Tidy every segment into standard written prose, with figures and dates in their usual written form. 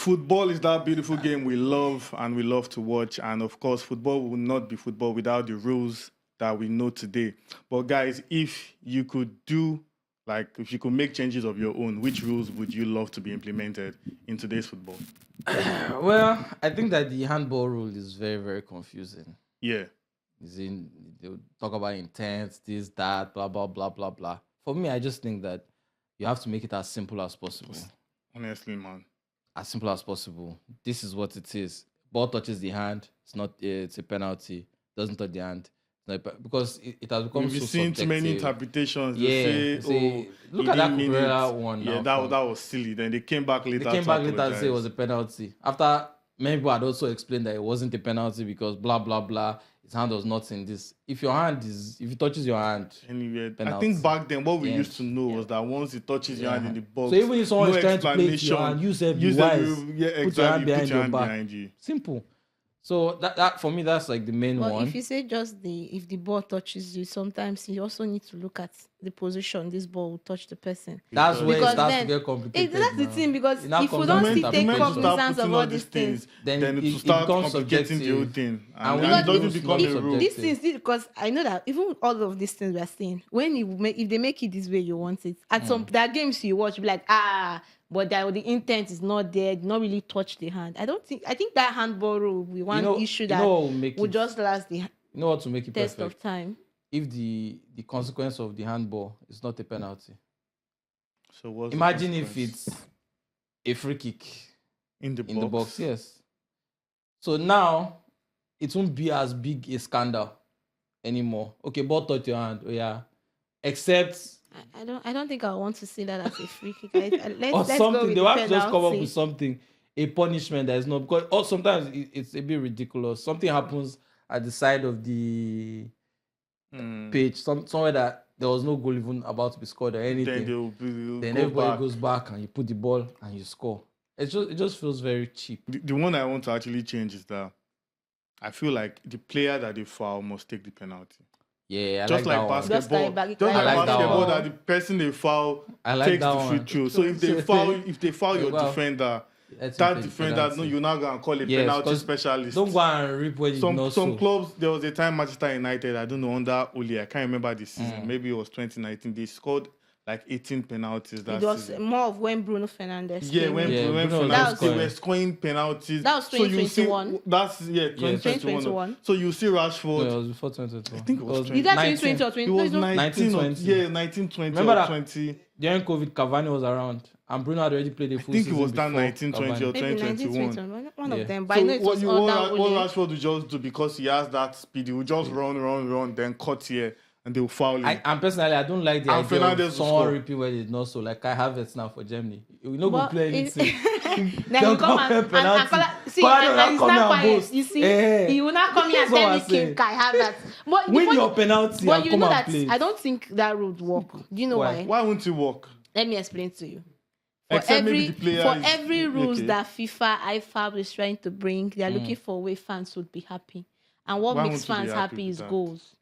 Football is that beautiful game we love and we love to watch. And of course, football will not be football without the rules that we know today. But guys, if you could if you could make changes of your own, which rules would you love to be implemented in today's football? Well, I think that the handball rule is very, very confusing. Yeah. They'll talk about intent, this, that, blah, blah, blah, blah, blah. For me, I just think that you have to make it as simple as possible. Honestly, man. As simple as possible. This is what it is. Ball touches the hand. It's a penalty. Doesn't touch the hand. Because it has become We've so seen too many interpretations. They say, look at that Cucurella one. Yeah, that was silly. Then they came back later. And say it was a penalty. After many people had also explained that it wasn't a penalty because blah blah blah. His hand was not in this. If it touches your hand, anyway, penalty. I think back then what we used to know was that once it touches your hand in the box, so even if someone is trying to play it to your hand, use your hand behind your back. Simple. So that for me, that's like the main one. If you say if the ball touches you, sometimes you also need to look at the position this ball will touch the person. That's where it starts to get complicated. That's the thing, because if we don't still take cognizance of all these things, then it will start complicating the whole thing. And it doesn't become a rule. These things, because I know that even all of these things we are saying, if they make it this way, you want it. At there are games you watch, be like, but the intent is not there, not really touch the hand. I think that handball rule we want issue that will just last the what to make it test perfect? Of time. If the consequence of the handball is not a penalty. So what's imagine if it's a free kick in the box, yes. So now it won't be as big a scandal anymore. Okay, ball touch your hand, except I don't think I want to see that as a free kick. Let's something. Go with they have to just come up penalty. with something, a punishment that is not, because sometimes it's a bit ridiculous. Something happens at the side of the pitch, somewhere that there was no goal even about to be scored or anything. Then everybody goes back and you put the ball and you score. It just feels very cheap. The one I want to actually change is that I feel like the player that they foul must take the penalty. Yeah, just like basketball. That the person they foul takes the free throw. So if they foul your defender, that defender, you're not gonna call a penalty specialist. Don't go and rip when you know. Some clubs, there was a time Manchester United, I don't know, under Ole, I can't remember the season. Maybe it was 2019. They scored like 18 penalties that season. It was more of when Bruno Fernandes came. When Fernandes, they were scoring penalties. That was 2021. That's 2021. So you see Rashford. Yeah, it was before 2021. I think it was 2020. Is that 2020 or 2020? It was 1920. Yeah, 1920 Remember or 20. During COVID, Cavani was around. And Bruno had already played a full season. I think it was that 1920 or 2021. 1920, one of them. But I know it was what Rashford would just do, because he has that speed, he will just run, then cut here. And they will foul him. And personally, I don't like the idea of someone repeat where they not so. Like Kai Havertz now for Germany. We not go play anything. Then you come and see, and it's not quiet. You see, he will not come here and tell me kill Kai Havertz. Win your penalty and come and play. I don't think that would work. Do you know why? Why won't it work? Let me explain to you. For every rules that FIFA, IFAB is trying to bring, they are looking for a way fans would be happy. And what makes fans happy is goals.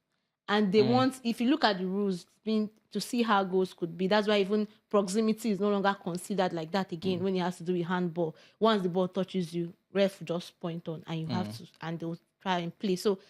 And they want, if you look at the rules, to see how goals could be. That's why even proximity is no longer considered like that again when it has to do with handball. Once the ball touches you, ref just point on and you have to, and they'll try and play. So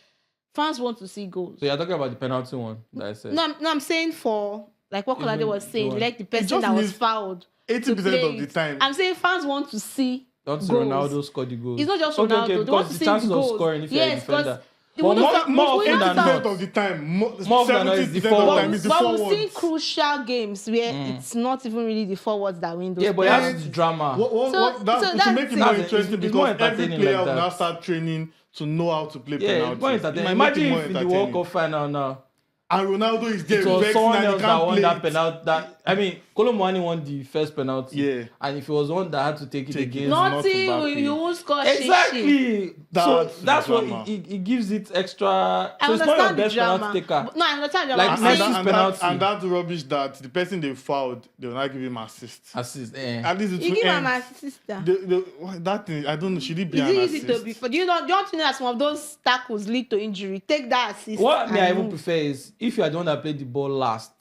fans want to see goals. So you're talking about the penalty one that I said? No, I'm saying for, like what Kolade was saying, like the person that was fouled. 80% of the time. I'm saying fans want to see goals. Ronaldo scored the goals. It's not just Ronaldo. Okay, they want to see chances the goals. Of scoring if you're a defender. More often than not of the time, 70% of the time is the forwards. But we've seen crucial games where it's not even really the forwards that win those. Yeah, but that's drama. To make it more interesting, because every player will now start training to know how to play penalties. Imagine if in the World Cup final now, and Ronaldo is there. It was someone else that won that penalty. Kolo Muani won the first penalty. Yeah. And if it was one that had to take it against nothing, you won't score. Exactly. That's what it gives it extra. So it's not your best penalty taker. No, I understand. Like Messi's penalty. And that's rubbish that the person they fouled, they will not give him assist. At least it you give him an assist. That thing, I don't know. Should it be an assist? Do you not know that some of those tackles lead to injury? Take that assist. What I even prefer is if you are the one that played the ball last,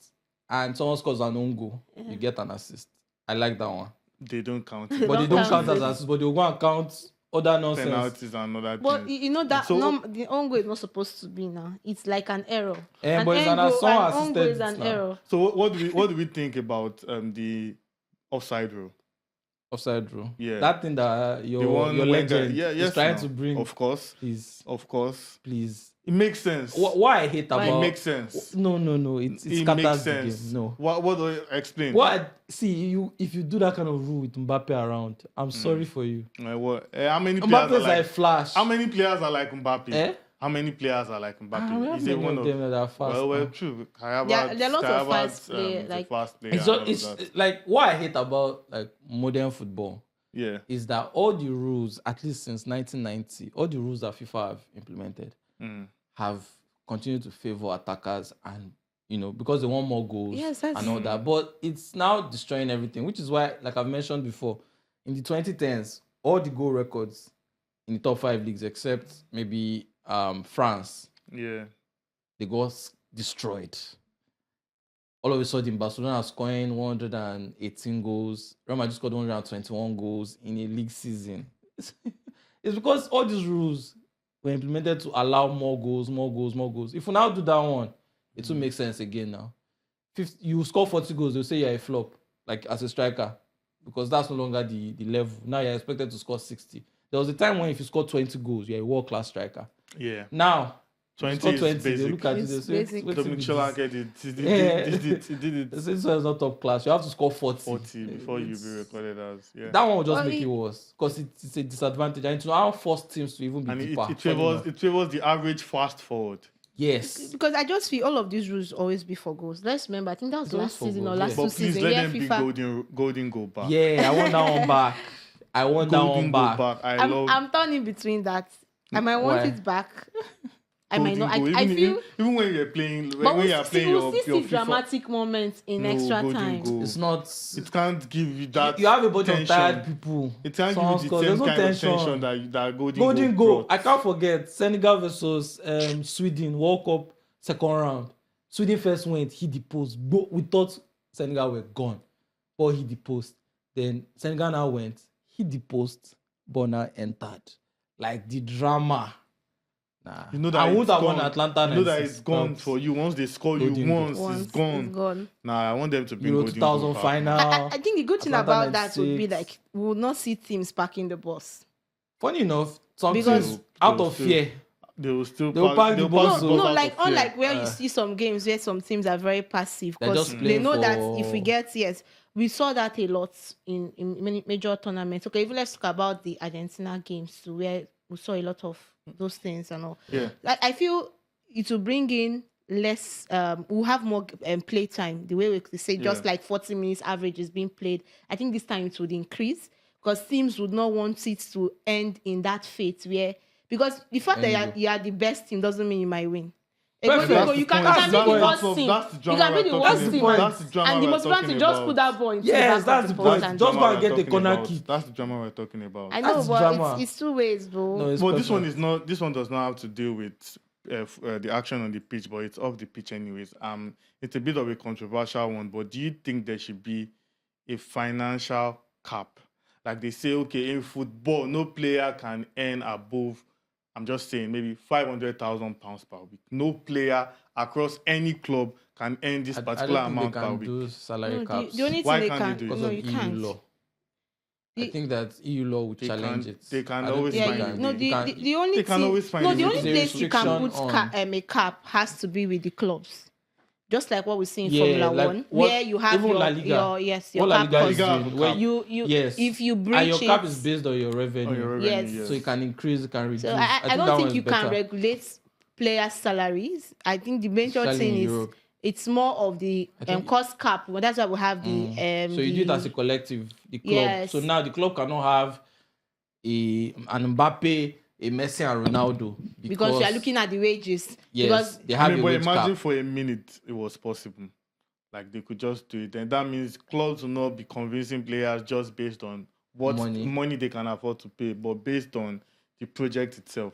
and someone scores an own goal, you get an assist. I like that one. They don't count. But they don't count as assists, but they'll go and count other nonsense. Penalties and other But things. you know that the own goal is not supposed to be now. It's like an error. But it's an own goal is assisted an error. So what do we think about the offside rule? Offside rule. Yeah. That thing that your Legend is trying to bring. Of course. Please. Of course. Please. It makes sense. What I hate about It makes sense. No. It It scatters makes the sense. game. No. What do I explain? If you do that kind of rule with Mbappe around, I'm sorry for you. How many players Mbappe are is like Flash. How many players are like Mbappe? Eh? How many players are like Mbappe? We have Is it many one of them that are fast. Well, now. true. There are a lot of fast players, is a like- fast player. It's and all of just, that. it's like what I hate about like modern football Yeah. is that all the rules, at least since 1990, all the rules that FIFA have implemented have continued to favor attackers, and because they want more goals Yes, that's- and all that. But it's now destroying everything, which is why, like I've mentioned before, in the 2010s, all the goal records in the top 5 leagues, except maybe France, Yeah. they got destroyed. All of a sudden, Barcelona are scoring 118 goals. Real Madrid scored 121 goals in a league season. It's because all these rules were implemented to allow more goals. If we now do that one, it will make sense again now. You score 40 goals, they'll say you're a flop, like as a striker, because that's no longer the level. Now you're expected to score 60. There was a time when if you score 20 goals, you're a world-class striker. Yeah. Now, 20 is they basic. look at it, It's they say, basic. "What's with Dominic this?" Solanke did it They say this one is not top class. You have to score 40. 40 before you It's- be recorded as. Yeah. That one will just Well, make it worse because it's a disadvantage. And to now force teams to even be And deeper. it favors the average fast forward. Yes. Because I just feel all of these rules always be for goals. Let's remember, I think that was It's always last for season or goals, last yeah. two But please seasons let where them be FIFA. golden goal back. Yeah, I want that one back. I want that Golden one goal back. back. I'm torn in between that. I might want Why? it back. I might not. golden I goal. feel. Even when you're playing, But when you're playing we'll your see FIFA, dramatic moments in no, extra golden time. goal. It's not. It can't give you that. You have a bunch tension. of tired people. It can't Someone give you scores. the same There's no kind tension. of tension that golden Golden goal. goal. brought. I can't forget Senegal versus Sweden World Cup second round. Sweden first went, hit the post. We thought Senegal were gone, but hit the post. Then Senegal now went, hit the post, but now entered. Like the drama. Nah. You know that I would it's have won gone. Atlanta. You know that 96, it's gone but for you. Once they score you Golden goal. once, it's gone. Nah, I want them to bring Euro golden goal 2000 back. final. I think the good thing Atlanta about that would be 96. like we will not see teams packing the bus. Funny enough, some Because- teams out They will of still- fear. They will still They will pack the ball. pass So- No, out like of fear. unlike where you see some games where some teams are very passive They're because just they playing know that for- if we get we saw that a lot in many major tournaments. Okay, even let's talk about the Argentina games too, where we saw a lot of those things and all. Yeah. Like I feel it will bring in less. We'll have more play time. The way we say just Yeah. like 40 minutes average is being played. I think this time it would increase because teams would not want it to end in that fate where because the fact that you are the best team doesn't mean you might win. Perfect. You can be the worst team. That's the You drama can be we're the talking worst team. about. That's the drama And the we're most important talking thing, just about. put that ball into Yes, the back that's of the the point. post and Just drama go and we're get the talking corner about. kick. That's the drama we're talking about. I know, That's but drama. it's 2 ways, bro. No, it's But this one perfect. is not. This one does not have to deal with the action on the pitch, but it's off the pitch anyways. It's a bit of a controversial one. But do you think there should be a financial cap? Like they say, okay, in football, no player can earn above. I'm just saying, maybe £500,000 per week. No player across any club can earn this I particular don't think amount they per can week. do salary No, caps the only thing Why they can't they can do it? because no, of you EU can't. law. I The- think that EU law would They challenge can- it. they can I don't always think Yeah, find they a can. no, way. the, Can- the, the only They can thing, always find no, a the way. only There's a place you can put restriction on- a cap has to be with the clubs. Just like what we see in Yeah, Formula like One, what- where you have even La Liga. your What La cap Liga cost. is Liga doing, have a where cap. You yes, if you breach and your cap it, is based on your revenue. On your revenue, Yes. yes. So it can increase, it can reduce. so I that don't one think is you can better. regulate players' salaries. I think the major Especially thing in is Europe. it's more of the I think- cost cap. Well, that's why we have the So you do it as a collective, the club. Yes. So now the club cannot have an Mbappe, a Messi, and Ronaldo because you are looking at the wages. Yes, Because they have a but wage imagine cap. for a minute it was possible. Like they could just do it. And that means clubs will not be convincing players just based on what Money. money they can afford to pay, but based on the project itself.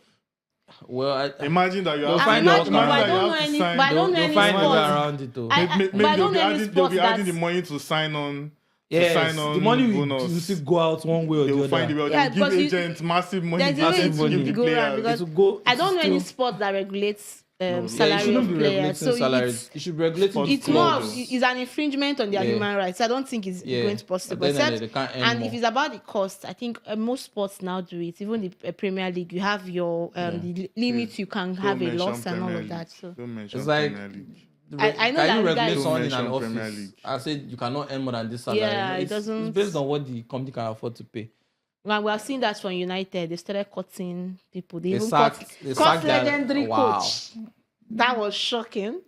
Well, Imagine that you They'll have find to, out, imagine man. that I you don't have know to any- sign. but I don't know They'll any find a way sports. around it though. I- Maybe but I they'll don't be know any adding, they'll be sports adding the that's- money to sign on Yes, sign on the money bonus. will still go out one way or They the will other. find the way. Yeah, They will because give agents massive money. there's a way Massive it money. will go around because It will go. I don't know any still- sport that regulates No, salary Yeah, it shouldn't of be players. regulating So salaries. It should be regulating Sports the it's more of, clubs. it's an infringement on their Yeah. human rights. I don't think it's going to At possible. the end of the day, Except, they can't earn and more. if it's about the cost, I think most sports now do it. Even the Premier League, you have your the limit you can have a Don't loss mention and all Premier of that. League. So Don't mention It's like Premier League. I know can that you you regulate guys- someone in Don't an mention Premier office? League. I said you cannot earn more than this salary. Yeah, it it's doesn't- based on what the company can afford to pay. when we are seeing that from United, they started cutting people. They even sacked cut their- legendary wow. coach. That was shocking.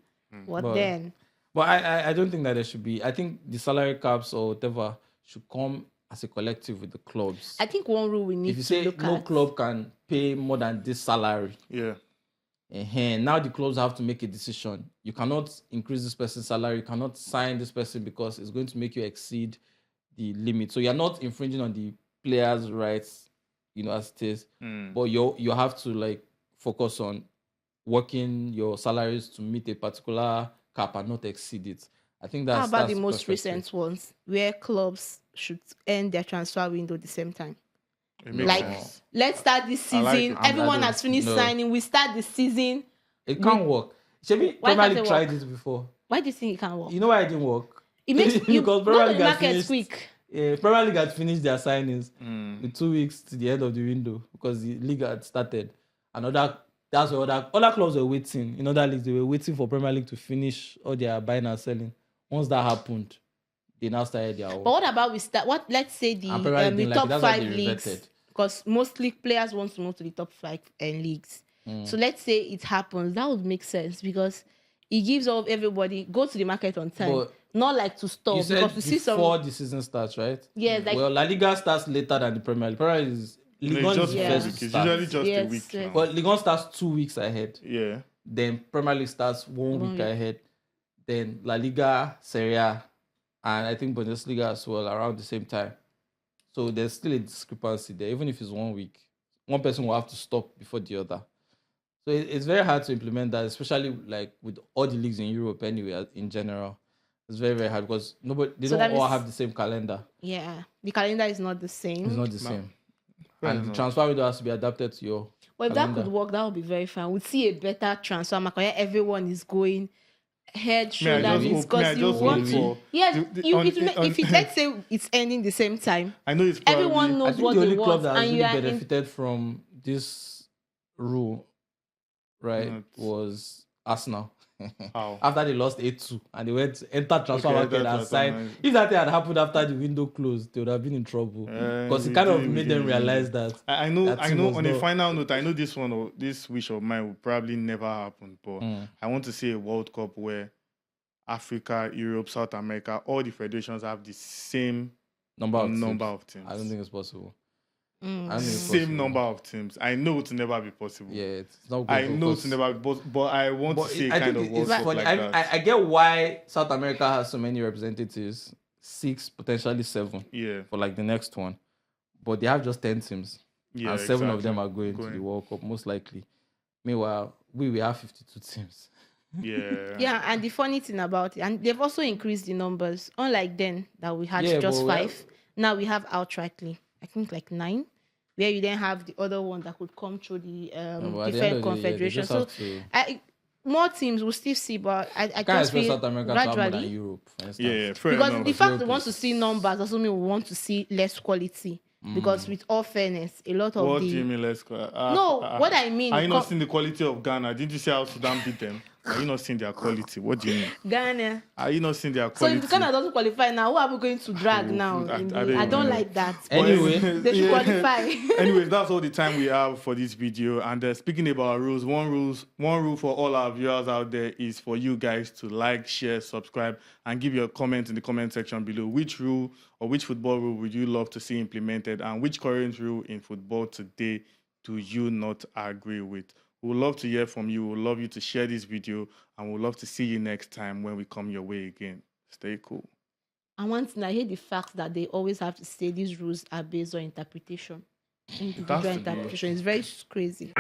What But- then? But I don't think that there should be. I think the salary caps or whatever should come as a collective with the clubs. I think one rule we need If you to say look no at. club can pay more than this salary, Yeah. now the clubs have to make a decision. You cannot increase this person's salary. You cannot sign this person because it's going to make you exceed the limit. So you're not infringing on the players' rights, as it is. But you have to like focus on working your salaries to meet a particular cap and not exceed it. I think that's How about that's the most perfect way. recent ones where clubs should end their transfer window at the same time? It makes Like, sense. let's start this I season. like it. Everyone I has finished no. signing. We start the season. It can't work. Maybe Why Premier can't League it tried work? it before. Why do you think it can work? You know why it didn't work? It makes you because go Premier to League the has market finished. quick. Premier League had finished their signings with 2 weeks to the end of the window because the league had started. That's why other clubs were waiting. In other leagues, they were waiting for Premier League to finish all their buying and selling. Once that happened, they now started their own. But what about we start? Let's say the And Premier League the didn't like it. top That's why 5 they leagues, reverted. because most league players want to move to the top 5 leagues. So let's say it happens. That would make sense because it gives all everybody go to the market on time, But not like to stop You said because we see some. before the season starts, right? Yes, like Well, La Liga starts later than the Premier League. Premier League is No, Ligue it's 1 just is Yeah. a first week. to It's start. usually just a Yes, week yes. now. But Ligue 1 starts 2 weeks ahead. Yeah. Then Premier League starts 1 week week. ahead. Then La Liga, Serie A, and I think Bundesliga as well around the same time. So there's still a discrepancy there, even if it's 1 week. One person will have to stop before the other. So it's very hard to implement that, especially like with all the leagues in Europe anyway, in general. It's very, very hard because they So don't that all means- have the same calendar. yeah, the calendar is not the same. It's not the same. Fair And the enough. transfer window has to be adapted to your Well, if that calendar. could work, that would be very fun. We'd see a better transfer market where everyone is going head, shoulder, just knees, hope- because you just want hope to. for Yes, on- if it let's say it's ending the same time, I know it's probably, everyone I knows think what the they only club want, that has and really you are in. benefited from this rule, right, Not- was Arsenal. How? After they lost 8-2 and they went entered transfer Okay, market that's and what signed. I'm- If that thing had happened after the window closed, they would have been in trouble. Because it we kind of did, we made did, them we did. realize that. I know. that I team know. was On a not- final note, I know this wish of mine will probably never happen. But I want to see a World Cup where Africa, Europe, South America, all the federations have the same Number of number teams. of teams. I don't think it's possible. Mm. I don't think it's Same possible. number of teams. I know it will never be possible. Yeah, it's not good. I know because- it's never. But I want But to see a I kind think of World it's Cup funny. like that. I get why South America has so many representatives, 6, potentially 7 Yeah. for like the next one. But they have just 10 teams. Yeah. And 7 of exactly. them are going to the World Cup, most likely. Meanwhile, we have 52 teams. Yeah. Yeah, and the funny thing about it, and they've also increased the numbers. Unlike then that we had Yeah, just but 5, now we have outrightly, I think like 9, where you then have the other one that could come through the But at the end different of the day, they confederations. just So have to- more teams will still see, but I can't just expect feel South America to have more than gradually. Europe, for instance. Yeah. Fair Because enough. the fact Europe we want to is- see numbers doesn't mean we want to see less quality. Because with all fairness, a lot of What the do you mean? Let's go. No, what I mean, Are you not co- seeing the quality of Ghana? Did you see how Sudan beat them? Are you not seeing their quality? What do you mean? Ghana. Are you not seeing their So quality? if Ghana doesn't qualify now, who are we going to drag now? I don't like that. Anyway. They should qualify. Anyways, that's all the time we have for this video. And speaking about rules, one rule for all our viewers out there is for you guys to like, share, subscribe, and give your comment in the comment section below. Which rule or which football rule would you love to see implemented, and which current rule in football today do you not agree with? We would love to hear from you. We would love you to share this video, and we'd love to see you next time when we come your way again. Stay cool. And one thing, I hate the fact that they always have to say these rules are based on interpretation. Individual to be. interpretation. It's very crazy.